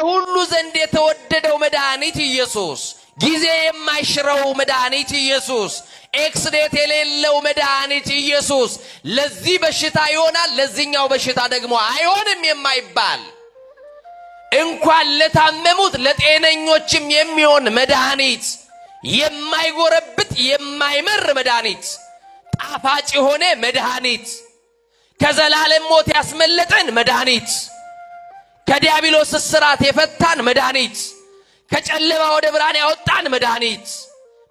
በሁሉ ዘንድ የተወደደው መድኃኒት ኢየሱስ፣ ጊዜ የማይሽረው መድኃኒት ኢየሱስ፣ ኤክስዴት የሌለው መድኃኒት ኢየሱስ ለዚህ በሽታ ይሆናል፣ ለዚህኛው በሽታ ደግሞ አይሆንም የማይባል እንኳን ለታመሙት ለጤነኞችም የሚሆን መድኃኒት፣ የማይጎረብጥ የማይመር መድኃኒት፣ ጣፋጭ የሆነ መድኃኒት፣ ከዘላለም ሞት ያስመለጠን መድኃኒት፣ ከዲያብሎስ እስራት የፈታን መድኃኒት፣ ከጨለማ ወደ ብርሃን ያወጣን መድኃኒት፣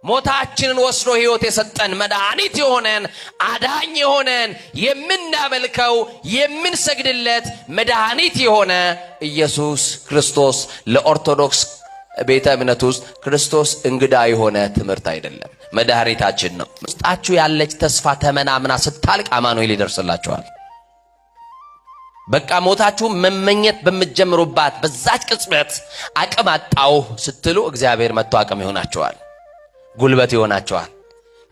ሞታችንን ወስዶ ሕይወት የሰጠን መድኃኒት የሆነን አዳኝ የሆነን የምናመልከው የምንሰግድለት መድኃኒት የሆነ ኢየሱስ ክርስቶስ ለኦርቶዶክስ ቤተ እምነት ውስጥ ክርስቶስ እንግዳ የሆነ ትምህርት አይደለም፣ መድኃኒታችን ነው። ውስጣችሁ ያለች ተስፋ ተመናምና ስታልቅ አማኑኤል ይደርስላችኋል። በቃ ሞታችሁ መመኘት በመጀመሩባት በዛች ቅጽበት አቅም አጣው ስትሉ እግዚአብሔር መጥቶ አቅም ይሆናችኋል፣ ጉልበት ይሆናችኋል።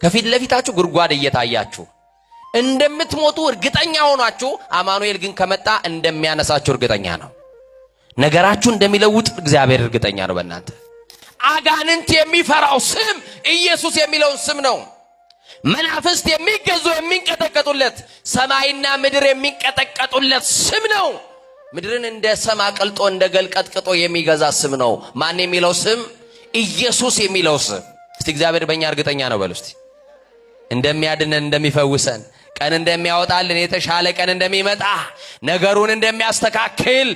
ከፊት ለፊታችሁ ጉድጓድ እየታያችሁ እንደምትሞቱ እርግጠኛ ሆናችሁ አማኑኤል ግን ከመጣ እንደሚያነሳችሁ እርግጠኛ ነው። ነገራችሁ እንደሚለውጥ እግዚአብሔር እርግጠኛ ነው በእናንተ። አጋንንት የሚፈራው ስም ኢየሱስ የሚለውን ስም ነው። መናፍስት የሚገዙ የሚንቀጠቀጡለት፣ ሰማይና ምድር የሚንቀጠቀጡለት ስም ነው። ምድርን እንደ ሰም አቅልጦ እንደ ገል ቀጥቅጦ የሚገዛ ስም ነው። ማን የሚለው ስም? ኢየሱስ የሚለው ስም። እስቲ እግዚአብሔር በእኛ እርግጠኛ ነው በሉ እስቲ። እንደሚያድነን እንደሚፈውሰን ቀን እንደሚያወጣልን የተሻለ ቀን እንደሚመጣ ነገሩን እንደሚያስተካክል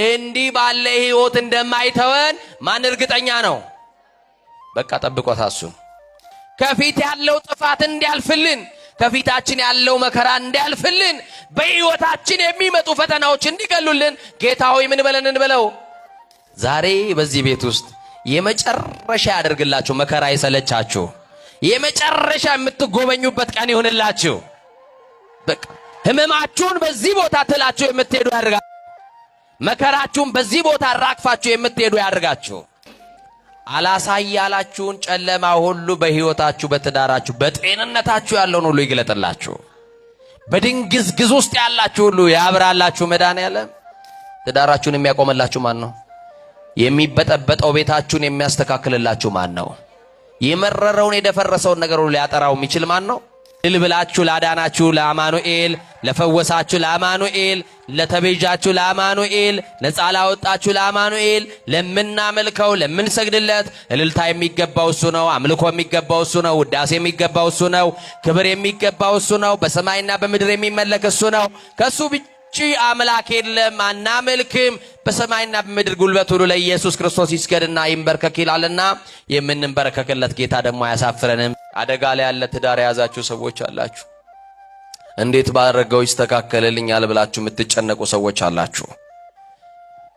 እንዲህ ባለ ሕይወት እንደማይተወን ማን እርግጠኛ ነው? በቃ ጠብቆት እሱን ከፊት ያለው ጥፋት እንዲያልፍልን፣ ከፊታችን ያለው መከራ እንዲያልፍልን፣ በሕይወታችን የሚመጡ ፈተናዎች እንዲገሉልን ጌታ ሆይ ምን በለን እንበለው? ዛሬ በዚህ ቤት ውስጥ የመጨረሻ ያደርግላችሁ፣ መከራ ይሰለቻችሁ፣ የመጨረሻ የምትጎበኙበት ቀን ይሁንላችሁ። በቃ ህመማችሁን በዚህ ቦታ ትላችሁ የምትሄዱ ያድርጋችሁ። መከራችሁን በዚህ ቦታ አራግፋችሁ የምትሄዱ ያድርጋችሁ። አላሳያላችሁን ጨለማ ሁሉ በሕይወታችሁ፣ በትዳራችሁ፣ በጤንነታችሁ ያለውን ሁሉ ይግለጥላችሁ። በድንግዝግዝ ውስጥ ያላችሁ ሁሉ ያብራላችሁ። መድኃኔዓለም ትዳራችሁን የሚያቆምላችሁ ማን ነው? የሚበጠበጠው ቤታችሁን የሚያስተካክልላችሁ ማን ነው? የመረረውን የደፈረሰውን ነገር ሁሉ ሊያጠራው የሚችል ማን ነው? ድል ብላችሁ ላዳናችሁ ለአማኑኤል፣ ለፈወሳችሁ ለአማኑኤል፣ ለተቤዣችሁ ለአማኑኤል፣ ነፃ ላወጣችሁ ለአማኑኤል፣ ለምናመልከው ለምንሰግድለት እልልታ የሚገባው እሱ ነው። አምልኮ የሚገባው እሱ ነው። ውዳሴ የሚገባው እሱ ነው። ክብር የሚገባው እሱ ነው። በሰማይና በምድር የሚመለክ እሱ ነው። ከሱ ብቻ አምላክ የለም፣ አናመልክም። በሰማይና በምድር ጉልበት ሁሉ ለኢየሱስ ክርስቶስ ይስገድና ይንበርከክ ይላልና የምንበረከክለት ጌታ ደግሞ አያሳፍረንም። አደጋ ላይ ያለ ትዳር የያዛችሁ ሰዎች አላችሁ። እንዴት ባረጋው ይስተካከልልኛል ብላችሁ የምትጨነቁ ሰዎች አላችሁ።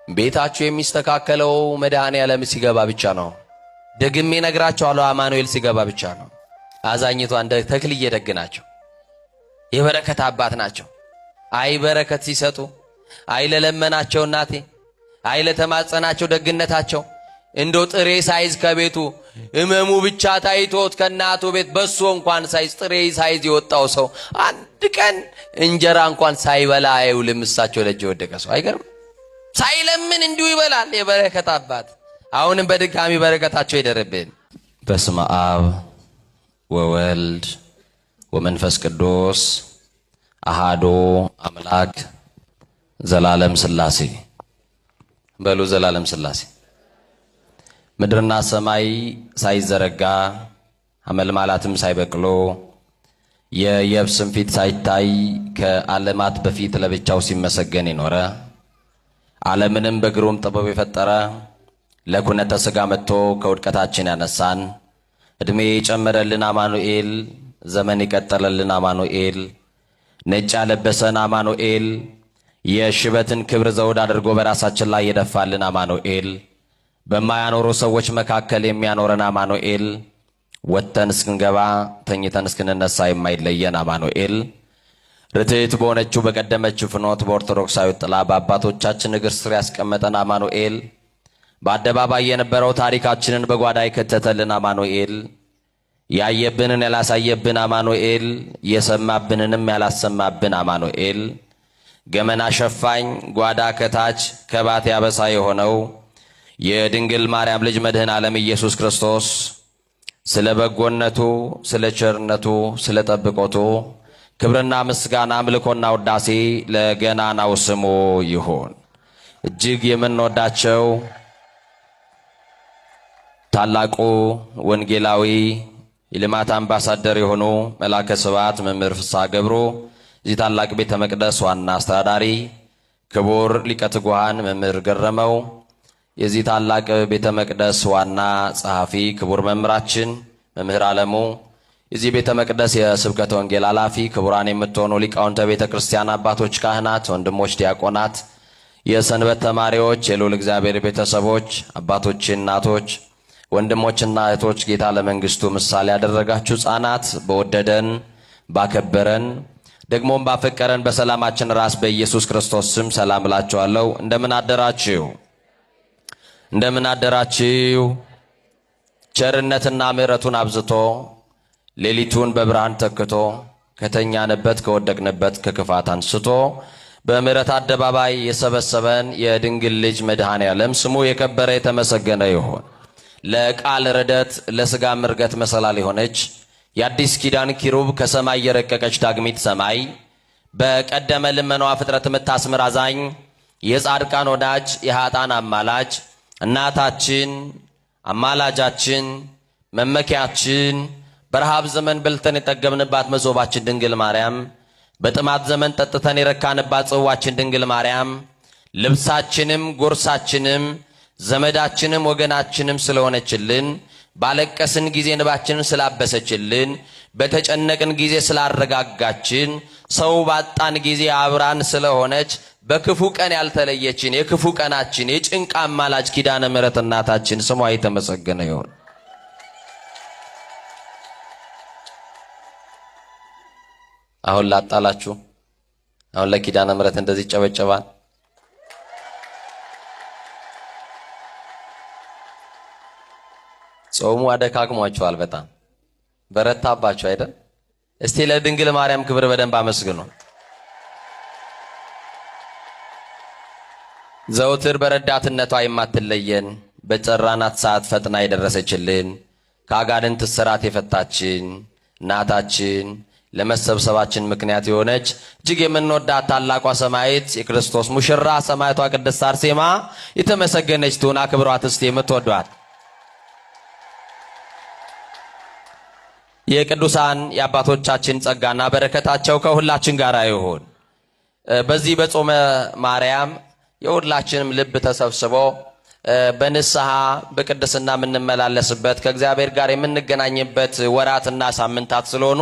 ቤታችሁ የሚስተካከለው መድኃኔዓለም ሲገባ ብቻ ነው። ደግሜ ነግራችኋለሁ፣ አማኑኤል ሲገባ ብቻ ነው። አዛኝቷ እንደ ተክልዬ ደግ ናቸው፣ የበረከት አባት ናቸው። አይ በረከት ሲሰጡ፣ አይ ለለመናቸው እናቴ፣ አይ ለተማጸናቸው ደግነታቸው። እንዶ ጥሬ ሳይዝ ከቤቱ እመሙ ብቻ ታይቶት ከናቱ ቤት በሶ እንኳን ሳይዝ ጥሬ ሳይዝ የወጣው ሰው አንድ ቀን እንጀራ እንኳን ሳይበላ አይውልም። እሳቸው ለእጅ ወደቀ ሰው አይገርም? ሳይለምን እንዲሁ ይበላል። የበረከት አባት። አሁንም በድጋሚ በረከታቸው ይደርብን። በስመ አብ ወወልድ ወመንፈስ ቅዱስ አሃዶ አምላክ ዘላለም ሥላሴ በሉ። ዘላለም ሥላሴ። ምድርና ሰማይ ሳይዘረጋ አመልማላትም ሳይበቅሎ የየብስም ፊት ሳይታይ ከዓለማት በፊት ለብቻው ሲመሰገን የኖረ ዓለምንም በግሩም ጥበብ የፈጠረ ለኩነተ ሥጋ መጥቶ ከውድቀታችን ያነሳን ዕድሜ የጨመረልን አማኑኤል፣ ዘመን የቀጠለልን አማኑኤል፣ ነጭ ያለበሰን አማኑኤል፣ የሽበትን ክብር ዘውድ አድርጎ በራሳችን ላይ የደፋልን አማኑኤል፣ በማያኖሩ ሰዎች መካከል የሚያኖረን አማኑኤል፣ ወጥተን እስክንገባ ተኝተን እስክንነሳ የማይለየን አማኑኤል፣ ርትዕት በሆነችው በቀደመችው ፍኖት በኦርቶዶክሳዊ ጥላ በአባቶቻችን እግር ስር ያስቀመጠን አማኑኤል፣ በአደባባይ የነበረው ታሪካችንን በጓዳ የከተተልን አማኑኤል፣ ያየብንን ያላሳየብን አማኑኤል፣ የሰማብንንም ያላሰማብን አማኑኤል፣ ገመና ሸፋኝ ጓዳ ከታች ከባት ያበሳ የሆነው የድንግል ማርያም ልጅ መድህን ዓለም ኢየሱስ ክርስቶስ ስለ በጎነቱ፣ ስለ ቸርነቱ፣ ስለ ጠብቆቱ ክብርና ምስጋና አምልኮና ውዳሴ ለገናናው ስሙ ይሁን። እጅግ የምንወዳቸው ታላቁ ወንጌላዊ የልማት አምባሳደር የሆኑ መላከ ስብሐት መምህር ፍስሐ ገብሩ እዚህ ታላቅ ቤተ መቅደስ ዋና አስተዳዳሪ፣ ክቡር ሊቀ ትጉሃን መምህር ገረመው የዚህ ታላቅ ቤተ መቅደስ ዋና ጸሐፊ፣ ክቡር መምህራችን መምህር ዓለሙ የዚህ ቤተ መቅደስ የስብከተ ወንጌል ኃላፊ፣ ክቡራን የምትሆኑ ሊቃውንተ ቤተ ክርስቲያን አባቶች፣ ካህናት፣ ወንድሞች፣ ዲያቆናት፣ የሰንበት ተማሪዎች፣ የልዑል እግዚአብሔር ቤተሰቦች፣ አባቶች፣ እናቶች፣ ወንድሞችና እህቶች፣ ጌታ ለመንግስቱ ምሳሌ ያደረጋችሁ ሕፃናት፣ በወደደን ባከበረን ደግሞም ባፈቀረን በሰላማችን ራስ በኢየሱስ ክርስቶስ ስም ሰላም እላችኋለሁ። እንደምን አደራችሁ? እንደምን አደራችሁ? ቸርነትና ምሕረቱን አብዝቶ ሌሊቱን በብርሃን ተክቶ ከተኛንበት ከወደቅንበት ከክፋት አንስቶ በምሕረት አደባባይ የሰበሰበን የድንግል ልጅ መድኃኔ ዓለም ስሙ የከበረ የተመሰገነ ይሁን። ለቃል ርደት ለሥጋ ምርገት መሰላል የሆነች የአዲስ ኪዳን ኪሩብ ከሰማይ የረቀቀች ዳግሚት ሰማይ በቀደመ ልመናዋ ፍጥረት የምታስምር አዛኝ የጻድቃን ወዳጅ የኃጥአን አማላጅ እናታችን አማላጃችን መመኪያችን በረሃብ ዘመን በልተን የጠገብንባት መሶባችን ድንግል ማርያም በጥማት ዘመን ጠጥተን የረካንባት ጽዋችን ድንግል ማርያም ልብሳችንም ጎርሳችንም ዘመዳችንም ወገናችንም ስለሆነችልን ባለቀስን ጊዜ እንባችንን ስላበሰችልን በተጨነቅን ጊዜ ስላረጋጋችን ሰው ባጣን ጊዜ አብራን ስለሆነች በክፉ ቀን ያልተለየችን የክፉ ቀናችን የጭንቅ አማላጅ ኪዳነ ምሕረት እናታችን ስሟ የተመሰገነ ይሁን። አሁን ላጣላችሁ፣ አሁን ለኪዳነ ምሕረት እንደዚህ ጨበጨባል። ጾሙ አደካክሟቸዋል፣ በጣም በረታባቸው አይደል? እስቲ ለድንግል ማርያም ክብር በደንብ አመስግኑ። ዘውትር በረዳትነቷ የማትለየን በጨራናት ሰዓት ፈጥና የደረሰችልን ከአጋንንት እስራት የፈታችን እናታችን ለመሰብሰባችን ምክንያት የሆነች እጅግ የምንወዳት ታላቋ ሰማዕት የክርስቶስ ሙሽራ ሰማዕቷ ቅድስት አርሴማ የተመሰገነች ትሁን። አክብሯት እስቲ የምትወዷት። የቅዱሳን የአባቶቻችን ጸጋና በረከታቸው ከሁላችን ጋር ይሁን። በዚህ በጾመ ማርያም የሁላችንም ልብ ተሰብስቦ በንስሐ በቅድስና የምንመላለስበት ከእግዚአብሔር ጋር የምንገናኝበት ወራትና ሳምንታት ስለሆኑ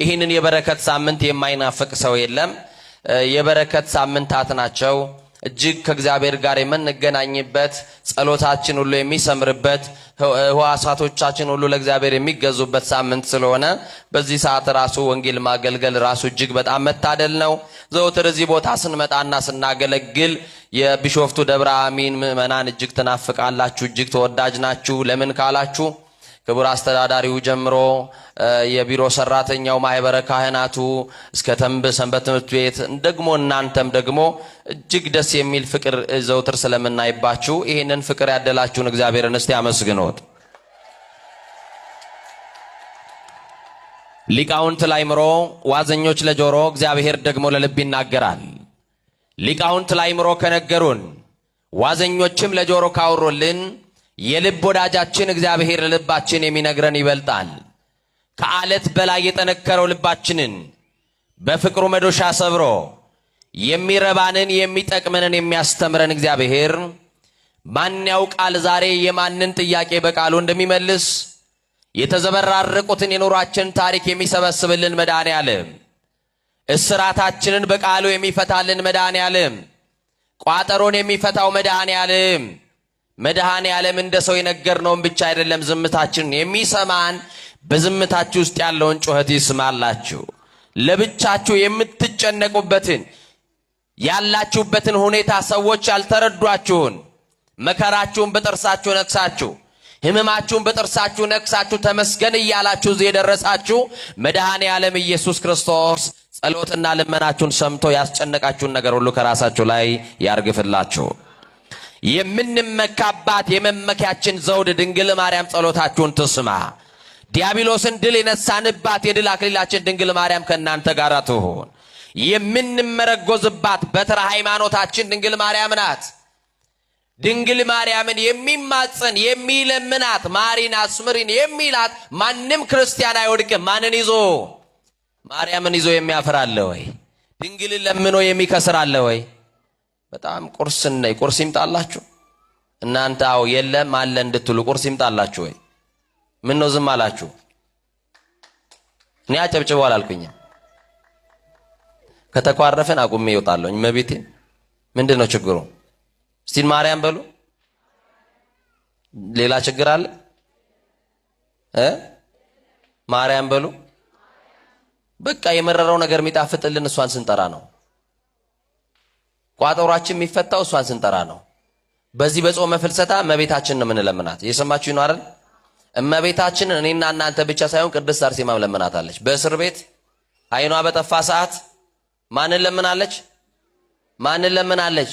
ይህንን የበረከት ሳምንት የማይናፍቅ ሰው የለም። የበረከት ሳምንታት ናቸው። እጅግ ከእግዚአብሔር ጋር የምንገናኝበት ጸሎታችን ሁሉ የሚሰምርበት ሕዋሳቶቻችን ሁሉ ለእግዚአብሔር የሚገዙበት ሳምንት ስለሆነ በዚህ ሰዓት ራሱ ወንጌል ማገልገል ራሱ እጅግ በጣም መታደል ነው። ዘወትር እዚህ ቦታ ስንመጣና ስናገለግል የቢሾፍቱ ደብረ አሚን ምዕመናን እጅግ ትናፍቃላችሁ፣ እጅግ ተወዳጅ ናችሁ። ለምን ካላችሁ ክቡር አስተዳዳሪው ጀምሮ የቢሮ ሰራተኛው ማህበረ ካህናቱ እስከ ተንብ ሰንበት ትምህርት ቤት ደግሞ እናንተም ደግሞ እጅግ ደስ የሚል ፍቅር ዘውትር ስለምናይባችሁ ይህንን ፍቅር ያደላችሁን እግዚአብሔርን እስቲ አመስግኑት። ሊቃውንት ለአእምሮ ዋዘኞች ለጆሮ እግዚአብሔር ደግሞ ለልብ ይናገራል። ሊቃውንት ለአእምሮ ከነገሩን ዋዘኞችም ለጆሮ ካወሩልን የልብ ወዳጃችን እግዚአብሔር ልባችን የሚነግረን ይበልጣል። ከአለት በላይ የጠነከረው ልባችንን በፍቅሩ መዶሻ ሰብሮ የሚረባንን የሚጠቅመንን የሚያስተምረን እግዚአብሔር ማን ያውቃል ዛሬ የማንን ጥያቄ በቃሉ እንደሚመልስ። የተዘበራረቁትን የኑሯችን ታሪክ የሚሰበስብልን መድኃኔ ዓለም፣ እስራታችንን በቃሉ የሚፈታልን መድኃኔ ዓለም፣ ቋጠሮን የሚፈታው መድኃኔ ዓለም መድኃኔ ዓለም እንደ ሰው የነገርነውን ብቻ አይደለም ዝምታችንን የሚሰማን በዝምታችሁ ውስጥ ያለውን ጩኸት ይስማላችሁ። ለብቻችሁ የምትጨነቁበትን ያላችሁበትን ሁኔታ ሰዎች ያልተረዷችሁን መከራችሁን በጥርሳችሁ ነክሳችሁ ሕመማችሁን በጥርሳችሁ ነክሳችሁ ተመስገን እያላችሁ እዚህ የደረሳችሁ መድኃኔ ዓለም ኢየሱስ ክርስቶስ ጸሎትና ልመናችሁን ሰምቶ ያስጨነቃችሁን ነገር ሁሉ ከራሳችሁ ላይ ያርግፍላችሁ። የምንመካባት የመመኪያችን ዘውድ ድንግል ማርያም ጸሎታችሁን ትስማ። ዲያብሎስን ድል የነሳንባት የድል አክሊላችን ድንግል ማርያም ከእናንተ ጋር ትሁን። የምንመረጎዝባት በትረ ሃይማኖታችን ድንግል ማርያም ናት። ድንግል ማርያምን የሚማጽን የሚለምናት ማሪን አስምሪን የሚላት ማንም ክርስቲያን አይወድቅም። ማንን ይዞ? ማርያምን ይዞ የሚያፍር አለ ወይ? ድንግልን ለምኖ የሚከስር አለ ወይ? በጣም ቁርስ ይምጣላችሁ እናንተ። አው የለም አለ እንድትሉ ቁርስ ይምጣላችሁ ወይ? ምን ነው ዝም አላችሁ? እኔ አጨብጭቡ አላልኩኝም። ከተቋረፈን አቁሜ ይወጣለሁ። እመቤቴ ምንድነው ችግሩ? እስቲ ማርያም በሉ። ሌላ ችግር አለ? ማርያም በሉ። በቃ የመረረው ነገር የሚጣፍጥልን እሷን ስንጠራ ነው። ቋጠሯችን የሚፈታው እሷን ስንጠራ ነው። በዚህ በጾመ ፍልሰታ እመቤታችንን ነው የምንለምናት። እየሰማችሁ ነው አይደል? እመቤታችንን እኔና እናንተ ብቻ ሳይሆን ቅድስት አርሴማም ለምናታለች። በእስር ቤት አይኗ በጠፋ ሰዓት ማንን ለምናለች? ማንን ለምናለች?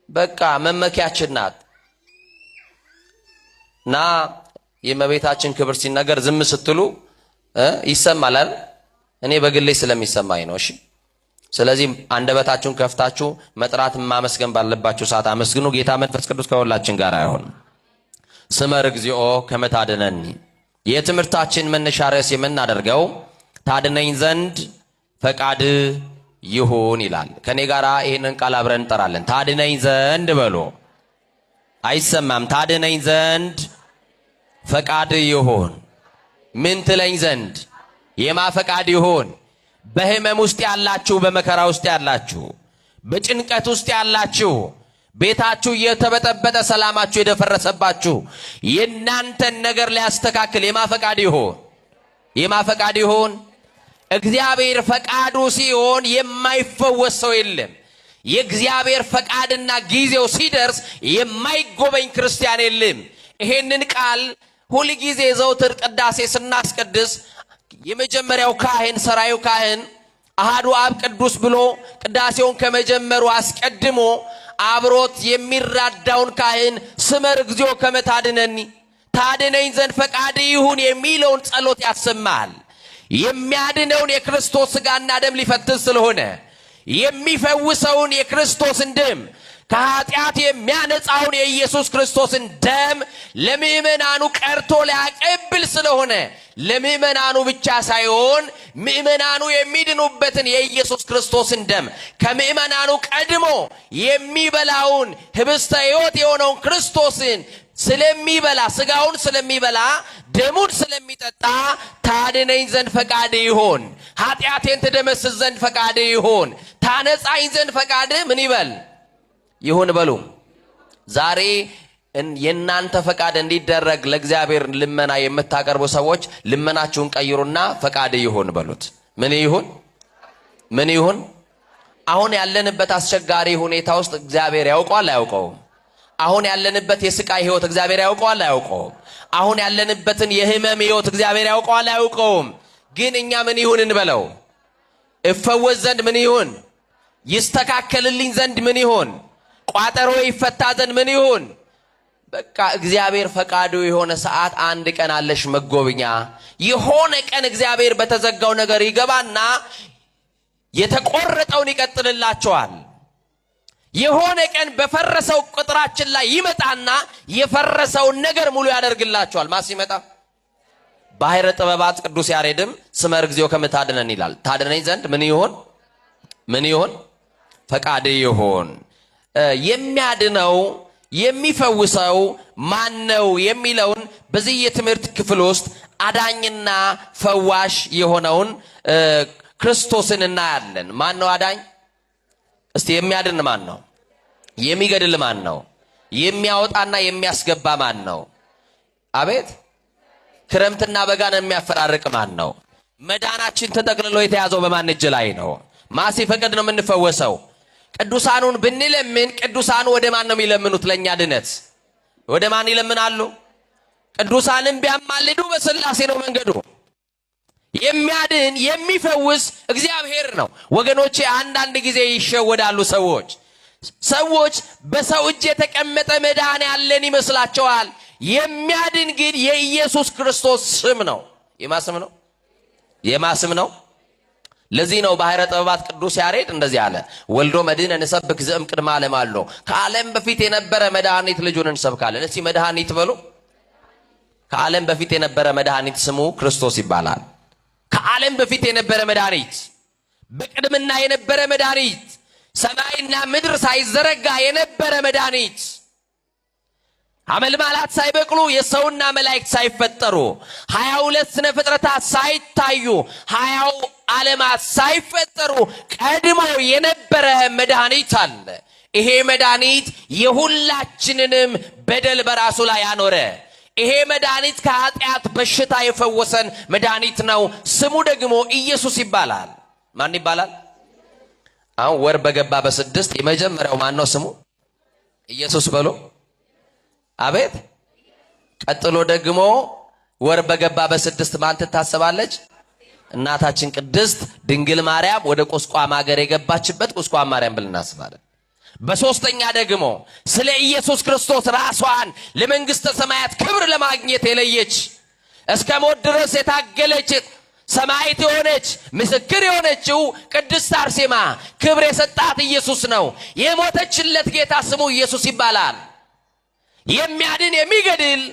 በቃ መመኪያችን ናት። እና የእመቤታችን ክብር ሲነገር ዝም ስትሉ ይሰማል አይደል? እኔ በግሌ ስለሚሰማኝ ነው። እሺ፣ ስለዚህ አንደበታችሁን ከፍታችሁ መጥራት ማመስገን ባለባችሁ ሰዓት አመስግኑ። ጌታ መንፈስ ቅዱስ ከሁላችን ጋር አይሆን። ስመር እግዚኦ ከመታደነኒ የትምህርታችን መነሻ ርዕስ የምናደርገው ታድነኝ ዘንድ ፈቃድ ይሁን ይላል። ከኔ ጋር ይሄንን ቃል አብረን እንጠራለን። ታድነኝ ዘንድ በሎ። አይሰማም? ታድነኝ ዘንድ ፈቃድ ይሁን። ምን ትለኝ ዘንድ? የማ ፈቃድ ይሁን? በህመም ውስጥ ያላችሁ፣ በመከራ ውስጥ ያላችሁ፣ በጭንቀት ውስጥ ያላችሁ፣ ቤታችሁ እየተበጠበጠ ሰላማችሁ የደፈረሰባችሁ የእናንተን ነገር ሊያስተካክል የማ ፈቃድ ይሁን? የማ ፈቃድ ይሁን? እግዚአብሔር ፈቃዱ ሲሆን የማይፈወስ ሰው የለም። የእግዚአብሔር ፈቃድና ጊዜው ሲደርስ የማይጎበኝ ክርስቲያን የለም። ይሄንን ቃል ሁል ጊዜ ዘውትር ቅዳሴ ስናስቀድስ የመጀመሪያው ካህን ሰራዩ ካህን አሃዱ አብ ቅዱስ ብሎ ቅዳሴውን ከመጀመሩ አስቀድሞ አብሮት የሚራዳውን ካህን ስመር እግዚኦ ከመታድነኒ ታድነኝ ዘንድ ፈቃድ ይሁን የሚለውን ጸሎት ያሰማል። የሚያድነውን የክርስቶስ ሥጋና ደም ሊፈትስ ስለሆነ የሚፈውሰውን የክርስቶስን ደም ከኃጢአት የሚያነጻውን የኢየሱስ ክርስቶስን ደም ለምእመናኑ ቀርቶ ሊያቀብል ስለሆነ ለምእመናኑ ብቻ ሳይሆን ምእመናኑ የሚድኑበትን የኢየሱስ ክርስቶስን ደም ከምእመናኑ ቀድሞ የሚበላውን ህብስተ ሕይወት የሆነውን ክርስቶስን ስለሚበላ ሥጋውን ስለሚበላ ደሙን ስለሚጠጣ ታድነኝ ዘንድ ፈቃድ ይሁን፣ ኃጢአቴን ትደመስስ ዘንድ ፈቃድ ይሁን፣ ታነጻኝ ዘንድ ፈቃድ ምን ይበል ይሁን በሉ። ዛሬ የእናንተ ፈቃድ እንዲደረግ ለእግዚአብሔር ልመና የምታቀርቡ ሰዎች ልመናችሁን ቀይሩና ፈቃድ ይሁን በሉት። ምን ይሁን? ምን ይሁን? አሁን ያለንበት አስቸጋሪ ሁኔታ ውስጥ እግዚአብሔር ያውቀዋል አያውቀውም? አሁን ያለንበት የስቃይ ህይወት እግዚአብሔር ያውቀዋል አያውቀውም? አሁን ያለንበትን የህመም ህይወት እግዚአብሔር ያውቀዋል አያውቀውም? ግን እኛ ምን ይሁን እንበለው? እፈወስ ዘንድ ምን ይሁን? ይስተካከልልኝ ዘንድ ምን ይሁን? ቋጠሮ ይፈታ ዘንድ ምን ይሁን? በቃ እግዚአብሔር ፈቃዱ የሆነ ሰዓት አንድ ቀን አለሽ መጎብኛ። የሆነ ቀን እግዚአብሔር በተዘጋው ነገር ይገባና የተቆረጠውን ይቀጥልላቸዋል። የሆነ ቀን በፈረሰው ቁጥራችን ላይ ይመጣና የፈረሰውን ነገር ሙሉ ያደርግላቸዋል። ማስ ይመጣ ባሕረ ጥበባት ቅዱስ ያሬድም ስመር እግዚኦ ከመታድነን ይላል። ታድነኝ ዘንድ ምን ይሁን? ምን ይሁን? ፈቃድ ይሁን። የሚያድነው የሚፈውሰው ማን ነው የሚለውን በዚህ የትምህርት ክፍል ውስጥ አዳኝና ፈዋሽ የሆነውን ክርስቶስን እናያለን። ማን ነው አዳኝ? እስቲ የሚያድን ማን ነው? የሚገድል ማን ነው? የሚያወጣና የሚያስገባ ማን ነው? አቤት! ክረምትና በጋን የሚያፈራርቅ ማን ነው? መዳናችን ተጠቅልሎ የተያዘው በማን እጅ ላይ ነው? ማን ሲፈቅድ ነው የምንፈወሰው? ቅዱሳኑን ብንለምን ቅዱሳኑ ወደ ማን ነው የሚለምኑት? ለኛ ድነት ወደ ማን ይለምናሉ? ቅዱሳንን ቢያማልዱ በሥላሴ ነው መንገዱ። የሚያድን የሚፈውስ እግዚአብሔር ነው። ወገኖቼ አንዳንድ ጊዜ ይሸወዳሉ ሰዎች። ሰዎች በሰው እጅ የተቀመጠ መዳን ያለን ይመስላቸዋል። የሚያድን ግን የኢየሱስ ክርስቶስ ስም ነው። የማስም ነው? የማስም ነው? ለዚህ ነው ባሕረ ጥበባት ቅዱስ ያሬድ እንደዚህ አለ፣ ወልዶ መድኅነ ንሰብክ ዘእም ቅድመ ዓለም አሎ። ከዓለም በፊት የነበረ መድኃኒት ልጁን እንሰብካለን። እስቲ መድኃኒት በሉ። ከዓለም በፊት የነበረ መድኃኒት ስሙ ክርስቶስ ይባላል። ከዓለም በፊት የነበረ መድኃኒት፣ በቅድምና የነበረ መድኃኒት፣ ሰማይና ምድር ሳይዘረጋ የነበረ መድኃኒት፣ አመልማላት ሳይበቅሉ የሰውና መላእክት ሳይፈጠሩ 22 ስነ ፍጥረታት ሳይታዩ 20 ዓለማት ሳይፈጠሩ ቀድሞ የነበረ መድኃኒት አለ። ይሄ መድኃኒት የሁላችንንም በደል በራሱ ላይ ያኖረ፣ ይሄ መድኃኒት ከኃጢአት በሽታ የፈወሰን መድኃኒት ነው። ስሙ ደግሞ ኢየሱስ ይባላል። ማን ይባላል? አሁን ወር በገባ በ6 የመጀመሪያው ማን ነው ስሙ? ኢየሱስ በሉ። አቤት። ቀጥሎ ደግሞ ወር በገባ በ6 ማን ትታሰባለች? እናታችን ቅድስት ድንግል ማርያም ወደ ቁስቋም ሀገር የገባችበት ቁስቋም ማርያም ብለን እናስባለን። በሶስተኛ ደግሞ ስለ ኢየሱስ ክርስቶስ ራሷን ለመንግስተ ሰማያት ክብር ለማግኘት የለየች እስከ ሞት ድረስ የታገለች ሰማዕት የሆነች ምስክር የሆነችው ቅድስት አርሴማ ክብር የሰጣት ኢየሱስ ነው። የሞተችለት ጌታ ስሙ ኢየሱስ ይባላል። የሚያድን የሚገድል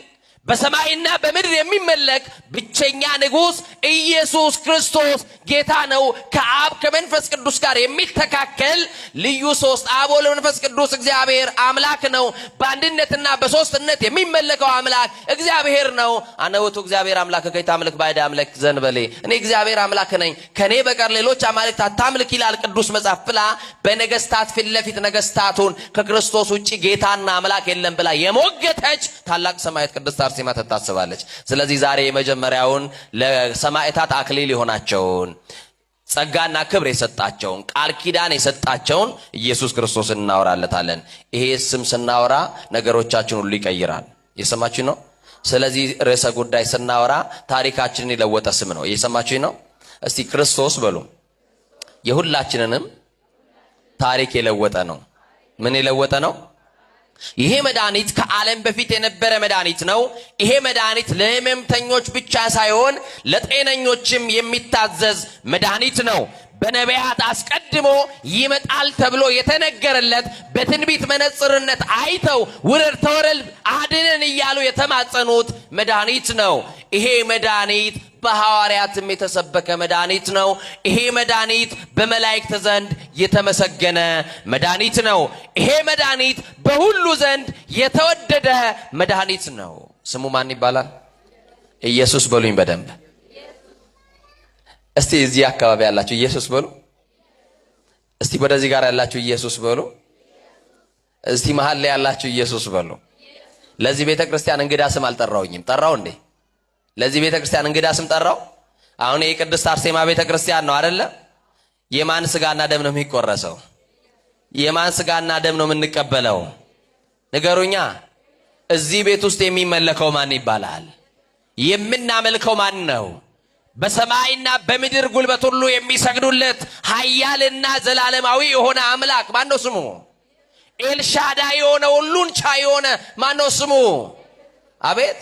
በሰማይና በምድር የሚመለክ ብቸኛ ንጉሥ ኢየሱስ ክርስቶስ ጌታ ነው። ከአብ ከመንፈስ ቅዱስ ጋር የሚተካከል ልዩ ሶስት አብ ወልድ መንፈስ ቅዱስ እግዚአብሔር አምላክ ነው። በአንድነትና በሶስትነት የሚመለከው አምላክ እግዚአብሔር ነው። አነ ውእቱ እግዚአብሔር አምላክ ከይታምልክ ባዕድ አምላክ ዘንበሌ፣ እኔ እግዚአብሔር አምላክ ነኝ ከኔ በቀር ሌሎች አማልክት አታምልክ ይላል ቅዱስ መጽሐፍ ብላ በነገስታት ፊት ለፊት ነገስታቱን ከክርስቶስ ውጪ ጌታና አምላክ የለም ብላ የሞገተች ታላቅ ሰማዕት ቅድስት አርሴማ ትታሰባለች። ስለዚህ ዛሬ የመጀመሪያውን ለሰማዕታት አክሊል የሆናቸውን ጸጋና ክብር የሰጣቸውን ቃል ኪዳን የሰጣቸውን ኢየሱስ ክርስቶስን እናወራለታለን። ይሄ ስም ስናወራ ነገሮቻችን ሁሉ ይቀይራል። የሰማችሁ ነው። ስለዚህ ርዕሰ ጉዳይ ስናወራ ታሪካችንን የለወጠ ስም ነው። የሰማችሁ ነው። እስቲ ክርስቶስ በሉ። የሁላችንንም ታሪክ የለወጠ ነው። ምን የለወጠ ነው? ይሄ መድኃኒት ከዓለም በፊት የነበረ መድኃኒት ነው። ይሄ መድኃኒት ለሕመምተኞች ብቻ ሳይሆን ለጤነኞችም የሚታዘዝ መድኃኒት ነው። በነቢያት አስቀድሞ ይመጣል ተብሎ የተነገረለት በትንቢት መነጽርነት አይተው ውረድ ተወረድ አድነን እያሉ የተማጸኑት መድኃኒት ነው። ይሄ መድኃኒት በሐዋርያትም የተሰበከ መድኃኒት ነው። ይሄ መድኃኒት በመላእክት ዘንድ የተመሰገነ መድኃኒት ነው። ይሄ መድኃኒት በሁሉ ዘንድ የተወደደ መድኃኒት ነው። ስሙ ማን ይባላል? ኢየሱስ በሉኝ በደንብ። እስቲ እዚህ አካባቢ ያላችሁ ኢየሱስ በሉ። እስቲ ወደዚህ ጋር ያላችሁ ኢየሱስ በሉ። እስቲ መሃል ላይ ያላችሁ ኢየሱስ በሉ። ለዚህ ቤተ ክርስቲያን እንግዳ ስም አልጠራውኝም። ጠራው እንዴ? ለዚህ ቤተ ክርስቲያን እንግዳ ስም ጠራው? አሁን የቅድስት አርሴማ ቤተ ክርስቲያን ነው አይደለ? የማን ስጋና ደም ነው የሚቆረሰው? የማን ስጋና ደም ነው የምንቀበለው? ንገሩኛ። እዚህ ቤት ውስጥ የሚመለከው ማን ይባላል? የምናመልከው ማን ነው? በሰማይና በምድር ጉልበት ሁሉ የሚሰግዱለት ኃያልና ዘላለማዊ የሆነ አምላክ ማን ነው ስሙ? ኤልሻዳይ የሆነ ሁሉን ቻይ የሆነ ማን ነው ስሙ? አቤት።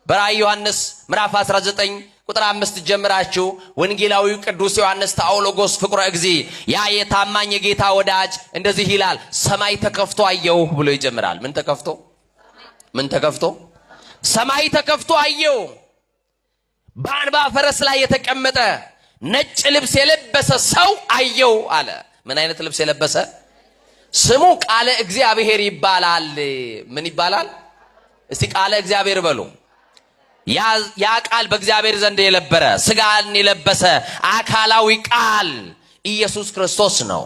በራእይ ዮሐንስ ምዕራፍ 19 ቁጥር 5 ጀምራችሁ ወንጌላዊው ቅዱስ ዮሐንስ ታኦሎጎስ ፍቁረ እግዚእ ያ የታማኝ የጌታ ወዳጅ እንደዚህ ይላል፣ ሰማይ ተከፍቶ አየሁ ብሎ ይጀምራል። ምን ተከፍቶ? ምን ተከፍቶ? ሰማይ ተከፍቶ አየሁ። በአንባ ፈረስ ላይ የተቀመጠ ነጭ ልብስ የለበሰ ሰው አየው አለ። ምን አይነት ልብስ የለበሰ? ስሙ ቃለ እግዚአብሔር ይባላል። ምን ይባላል? እስቲ ቃለ እግዚአብሔር በሉ። ያ ቃል በእግዚአብሔር ዘንድ የነበረ ስጋን የለበሰ አካላዊ ቃል ኢየሱስ ክርስቶስ ነው።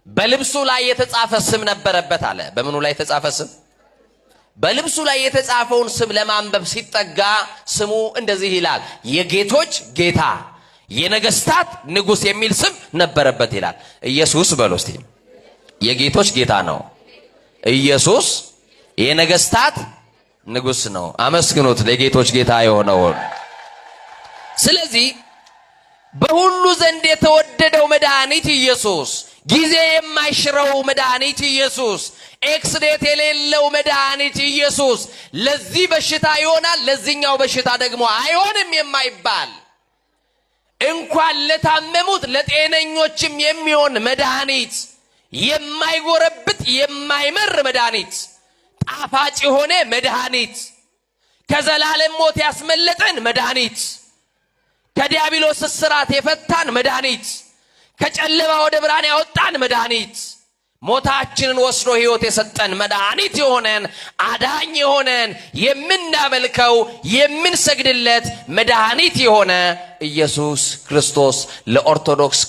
በልብሱ ላይ የተጻፈ ስም ነበረበት አለ። በምኑ ላይ የተጻፈ ስም? በልብሱ ላይ የተጻፈውን ስም ለማንበብ ሲጠጋ ስሙ እንደዚህ ይላል፣ የጌቶች ጌታ የነገስታት ንጉስ የሚል ስም ነበረበት ይላል። ኢየሱስ በሉ እስቲ። የጌቶች ጌታ ነው። ኢየሱስ የነገስታት ንጉስ ነው። አመስግኑት ለጌቶች ጌታ የሆነውን። ስለዚህ በሁሉ ዘንድ የተወደደው መድኃኒት ኢየሱስ ጊዜ የማይሽረው መድኃኒት ኢየሱስ፣ ኤክስዴት የሌለው መድኃኒት ኢየሱስ ለዚህ በሽታ ይሆናል፣ ለዚህኛው በሽታ ደግሞ አይሆንም የማይባል እንኳን ለታመሙት ለጤነኞችም የሚሆን መድኃኒት፣ የማይጎረብጥ የማይመር መድኃኒት፣ ጣፋጭ የሆነ መድኃኒት፣ ከዘላለም ሞት ያስመለጠን መድኃኒት፣ ከዲያብሎስ እስራት የፈታን መድኃኒት፣ ከጨለማ ወደ ብርሃን ያወጣን መድኃኒት፣ ሞታችንን ወስዶ ሕይወት የሰጠን መድኃኒት የሆነን አዳኝ የሆነን የምናመልከው የምንሰግድለት መድኃኒት የሆነ ኢየሱስ ክርስቶስ ለኦርቶዶክስ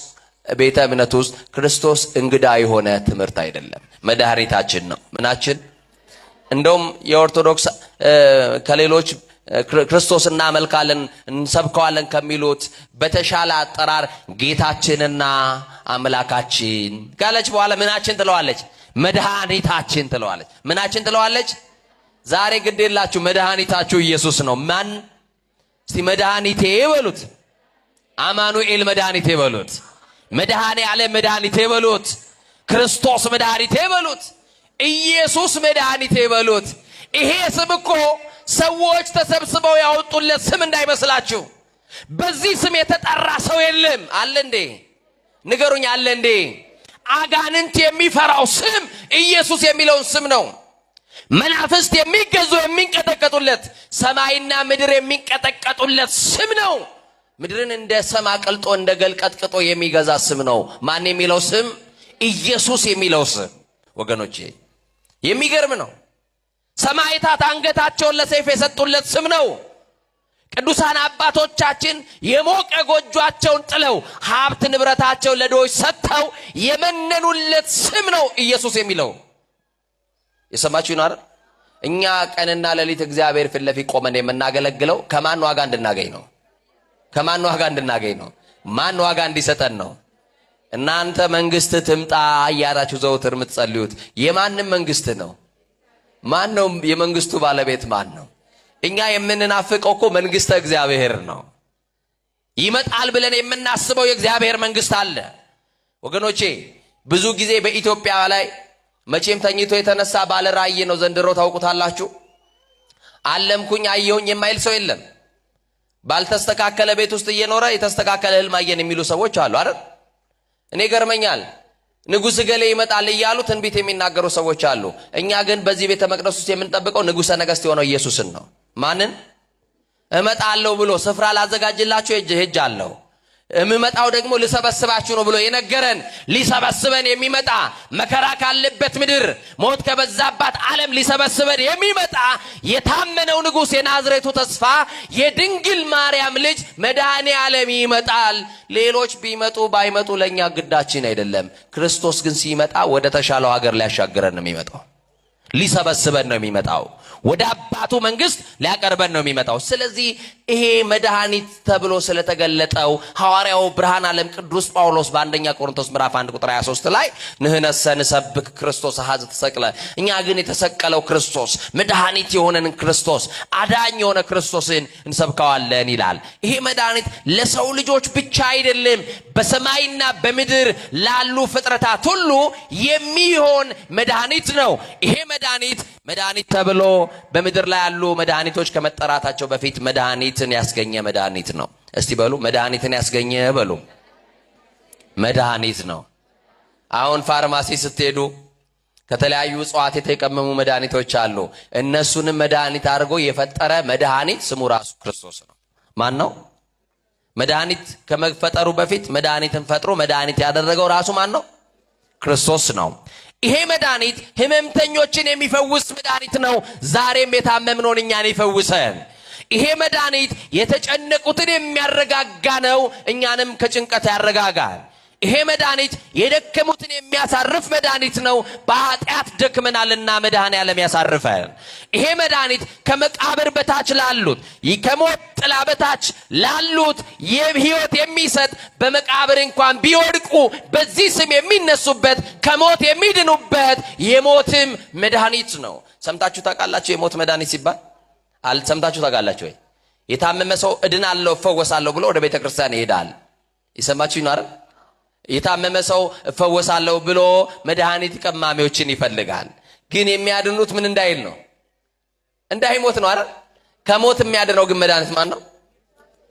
ቤተ እምነት ውስጥ ክርስቶስ እንግዳ የሆነ ትምህርት አይደለም፣ መድኃኒታችን ነው። ምናችን? እንደውም የኦርቶዶክስ ከሌሎች ክርስቶስ እናመልካለን እንሰብከዋለን ከሚሉት በተሻለ አጠራር ጌታችንና አምላካችን ካለች በኋላ ምናችን ትለዋለች? መድኃኒታችን ትለዋለች። ምናችን ትለዋለች? ዛሬ ግድ የላችሁ መድኃኒታችሁ ኢየሱስ ነው። ማን? እስቲ መድኃኒቴ በሉት። አማኑኤል መድኃኒቴ በሉት። መድኃኔ ዓለም መድኃኒቴ በሉት። ክርስቶስ መድኃኒቴ በሉት። ኢየሱስ መድኃኒቴ በሉት። ይሄ ስም እኮ ሰዎች ተሰብስበው ያወጡለት ስም እንዳይመስላችሁ። በዚህ ስም የተጠራ ሰው የለም። አለ እንዴ? ንገሩኝ፣ አለ እንዴ? አጋንንት የሚፈራው ስም ኢየሱስ የሚለውን ስም ነው። መናፍስት የሚገዙ የሚንቀጠቀጡለት፣ ሰማይና ምድር የሚንቀጠቀጡለት ስም ነው። ምድርን እንደ ሰም አቅልጦ እንደ ገል ቀጥቅጦ የሚገዛ ስም ነው። ማን የሚለው ስም? ኢየሱስ የሚለው ስም። ወገኖቼ የሚገርም ነው። ሰማዕታት አንገታቸውን ለሰይፍ የሰጡለት ስም ነው። ቅዱሳን አባቶቻችን የሞቀ ጎጆአቸውን ጥለው ሀብት ንብረታቸውን ለድሆች ሰጥተው የመነኑለት ስም ነው ኢየሱስ የሚለው። የሰማችሁ ነው አይደል? እኛ ቀንና ሌሊት እግዚአብሔር ፊት ለፊት ቆመን የምናገለግለው ከማን ዋጋ እንድናገኝ ነው? ከማን ዋጋ እንድናገኝ ነው? ማን ዋጋ እንዲሰጠን ነው? እናንተ መንግስት ትምጣ እያላችሁ ዘውትር የምትጸልዩት የማንም መንግስት ነው? ማን ነው የመንግስቱ ባለቤት? ማን ነው? እኛ የምንናፍቀው እኮ መንግስተ እግዚአብሔር ነው። ይመጣል ብለን የምናስበው የእግዚአብሔር መንግስት አለ። ወገኖቼ ብዙ ጊዜ በኢትዮጵያ ላይ መቼም ተኝቶ የተነሳ ባለ ራእይ ነው ዘንድሮ። ታውቁታላችሁ። አለምኩኝ አየሁኝ የማይል ሰው የለም። ባልተስተካከለ ቤት ውስጥ እየኖረ የተስተካከለ ህልም አየን የሚሉ ሰዎች አሉ አይደል? እኔ ገርመኛል። ንጉሥ ገሌ ይመጣል እያሉ ትንቢት የሚናገሩ ሰዎች አሉ። እኛ ግን በዚህ ቤተ መቅደስ ውስጥ የምንጠብቀው ንጉሠ ነገሥት የሆነው ኢየሱስን ነው። ማንን? እመጣለሁ ብሎ ስፍራ ላዘጋጅላችሁ ሄጃለሁ፣ እምመጣው ደግሞ ልሰበስባችሁ ነው ብሎ የነገረን ሊሰበስበን የሚመጣ መከራ ካለበት ምድር ሞት ከበዛባት ዓለም ሊሰበስበን የሚመጣ የታመነው ንጉሥ የናዝሬቱ ተስፋ የድንግል ማርያም ልጅ መድኃኔ ዓለም ይመጣል። ሌሎች ቢመጡ ባይመጡ ለኛ ግዳችን አይደለም። ክርስቶስ ግን ሲመጣ ወደ ተሻለው ሀገር ሊያሻግረን ነው የሚመጣው። ሊሰበስበን ነው የሚመጣው። ወደ አባቱ መንግስት ሊያቀርበን ነው የሚመጣው። ስለዚህ ይሄ መድኃኒት ተብሎ ስለተገለጠው ሐዋርያው ብርሃን ዓለም ቅዱስ ጳውሎስ በአንደኛ ቆሮንቶስ ምዕራፍ 1 ቁጥር 23 ላይ ንሕነሰ ንሰብክ ክርስቶስ ኀዘ ተሰቅለ፣ እኛ ግን የተሰቀለው ክርስቶስ መድኃኒት የሆነን ክርስቶስ አዳኝ የሆነ ክርስቶስን እንሰብከዋለን ይላል። ይሄ መድኃኒት ለሰው ልጆች ብቻ አይደለም፣ በሰማይና በምድር ላሉ ፍጥረታት ሁሉ የሚሆን መድኃኒት ነው። ይሄ መድኃኒት ተብሎ በምድር ላይ ያሉ መድኃኒቶች ከመጠራታቸው በፊት መድኃኒትን ያስገኘ መድኃኒት ነው። እስቲ በሉ መድኃኒትን ያስገኘ በሉ። መድኃኒት ነው። አሁን ፋርማሲ ስትሄዱ ከተለያዩ እጽዋት የተቀመሙ መድኃኒቶች አሉ። እነሱንም መድኃኒት አድርጎ የፈጠረ መድኃኒት ስሙ ራሱ ክርስቶስ ነው። ማን ነው? መድኃኒት ከመፈጠሩ በፊት መድኃኒትን ፈጥሮ መድኃኒት ያደረገው ራሱ ማን ነው? ክርስቶስ ነው። ይሄ መድኃኒት ህመምተኞችን የሚፈውስ መድኃኒት ነው። ዛሬም የታመምነውን እኛን ይፈውሰን። ይሄ መድኃኒት የተጨነቁትን የሚያረጋጋ ነው። እኛንም ከጭንቀት ያረጋጋል። ይሄ መድኃኒት የደከሙትን የሚያሳርፍ መድኃኒት ነው። በኃጢአት ደክመናልና መድኃኔ ዓለም ያሳርፈን። ይሄ መድኃኒት ከመቃብር በታች ላሉት፣ ከሞት ጥላ በታች ላሉት የህይወት የሚሰጥ በመቃብር እንኳን ቢወድቁ በዚህ ስም የሚነሱበት ከሞት የሚድኑበት የሞትም መድኃኒት ነው። ሰምታችሁ ታውቃላችሁ? የሞት መድኃኒት ሲባል ሰምታችሁ ታውቃላችሁ ወይ? የታመመ ሰው እድናለሁ እፈወሳለሁ ብሎ ወደ ቤተ ክርስቲያን ይሄዳል። ይሰማችሁ ነው አይደል? የታመመ ሰው እፈወሳለሁ ብሎ መድኃኒት ቀማሚዎችን ይፈልጋል። ግን የሚያድኑት ምን እንዳይል ነው? እንዳይሞት ነው አይደል? ከሞት የሚያድነው ግን መድኃኒት ማን ነው?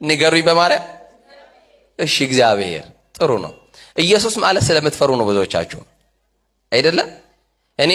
ንገሩኝ በማርያም። እሺ እግዚአብሔር። ጥሩ ነው። ኢየሱስ ማለት ስለምትፈሩ ነው ብዙዎቻችሁ አይደለም። እኔ